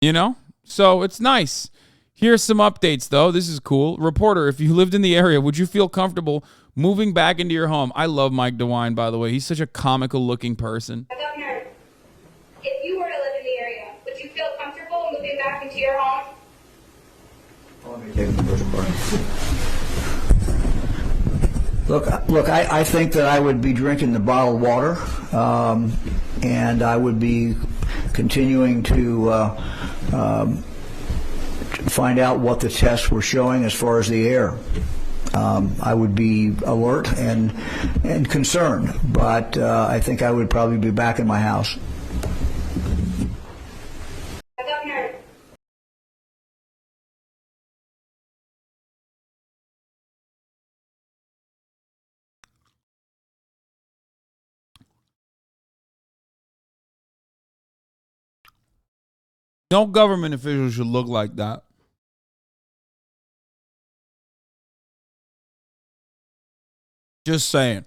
You know? So it's nice. Here's some updates, though. This is cool. Reporter, if you lived in the area, would you feel comfortable moving back into your home? I love Mike DeWine, by the way. He's such a comical looking person. Governor, if you were to live in the area, would you feel comfortable moving back into your home? Look, I think that I would be drinking the bottled water, and I would be continuing to find out what the tests were showing as far as the air. I would be alert and concerned, but I think I would probably be back in my house. Governor. No government official should look like that. Just saying.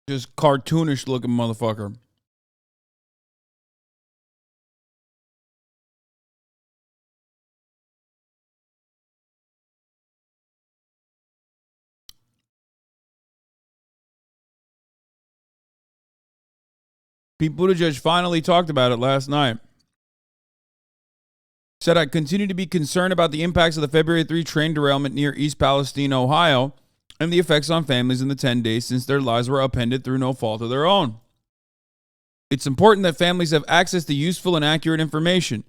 Just cartoonish looking motherfucker. Pete Buttigieg finally talked about it last night. Said, I continue to be concerned about the impacts of the February 3 train derailment near East Palestine, Ohio, and the effects on families in the 10 days since their lives were upended through no fault of their own. It's important that families have access to useful and accurate information.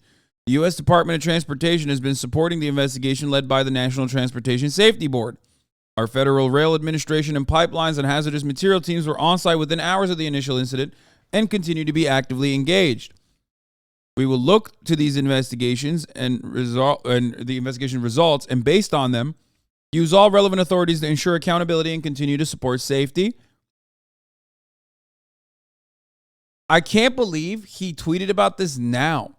The U.S. Department of Transportation has been supporting the investigation led by the National Transportation Safety Board. Our Federal Rail Administration and pipelines and hazardous material teams were on site within hours of the initial incident and continue to be actively engaged. We will look to these investigations and the investigation results, and based on them, use all relevant authorities to ensure accountability and continue to support safety. I can't believe he tweeted about this now.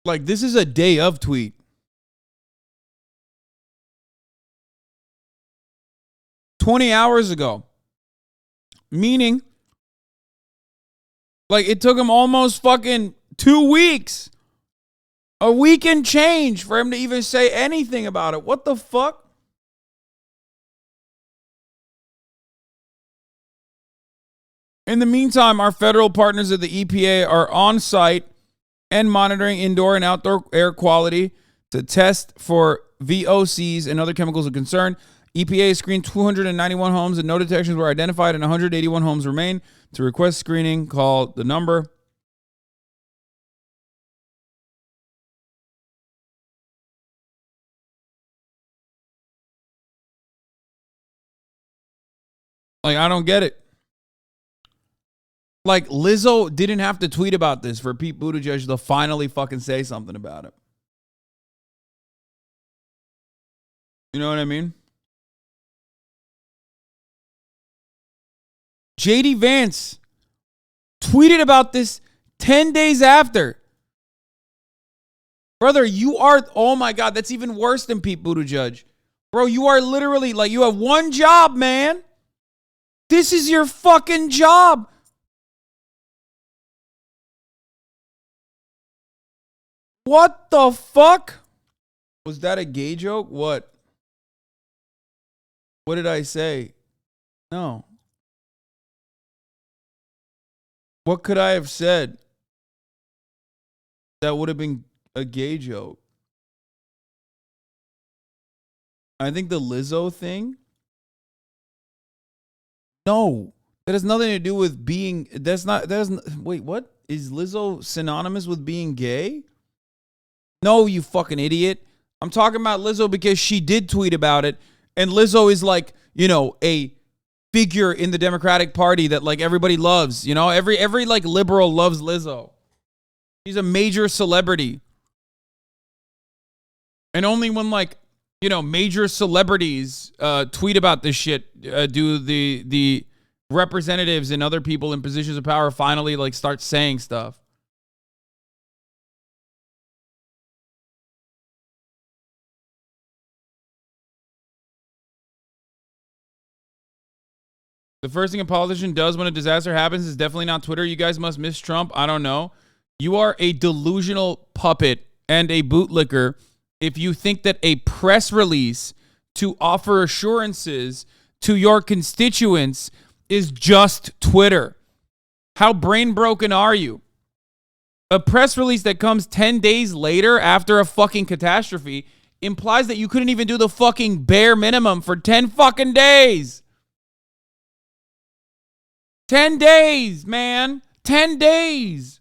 Like, this is a day of tweet. 20 hours ago. Meaning, like, it took him almost fucking 2 weeks. A week and change for him to even say anything about it. What the fuck? In the meantime, our federal partners at the EPA are on site and monitoring indoor and outdoor air quality to test for VOCs and other chemicals of concern. EPA screened 291 homes and no detections were identified, and 181 homes remain. To request screening, call the number. Like, I don't get it. Like, Lizzo didn't have to tweet about this for Pete Buttigieg to finally fucking say something about it. You know what I mean? JD Vance tweeted about this 10 days after. Brother, you are, oh my God, that's even worse than Pete Buttigieg. Bro, you are literally, like, you have one job, man. This is your fucking job. What the fuck? Was that a gay joke? What? What did I say? No. What could I have said that would have been a gay joke? I think the Lizzo thing. No, that has nothing to do with being. Wait, what? Is Lizzo synonymous with being gay? No, you fucking idiot. I'm talking about Lizzo because she did tweet about it. And Lizzo is like, you know, a figure in the Democratic Party that like everybody loves. You know, every like liberal loves Lizzo. She's a major celebrity. And only when like, you know, major celebrities tweet about this shit do the representatives and other people in positions of power finally like start saying stuff. The first thing a politician does when a disaster happens is definitely not Twitter. You guys must miss Trump. I don't know. You are a delusional puppet and a bootlicker if you think that a press release to offer assurances to your constituents is just Twitter. How brain broken are you? A press release that comes 10 days later after a fucking catastrophe implies that you couldn't even do the fucking bare minimum for 10 fucking days. 10 days, man. 10 days.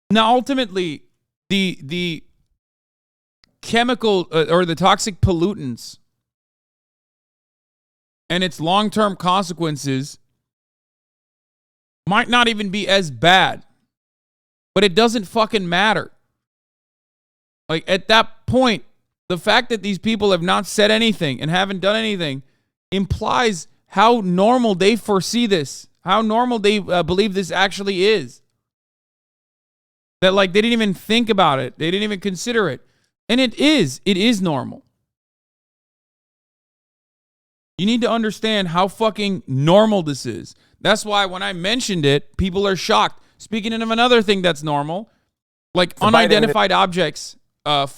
Now, ultimately, the chemical or the toxic pollutants and its long-term consequences might not even be as bad, but it doesn't fucking matter. Like, at that point, the fact that these people have not said anything and haven't done anything implies how normal they foresee this, how normal they believe this actually is. That, like, they didn't even think about it. They didn't even consider it. And it is normal. You need to understand how fucking normal this is. That's why when I mentioned it, people are shocked. Speaking of another thing that's normal, like unidentified objects floating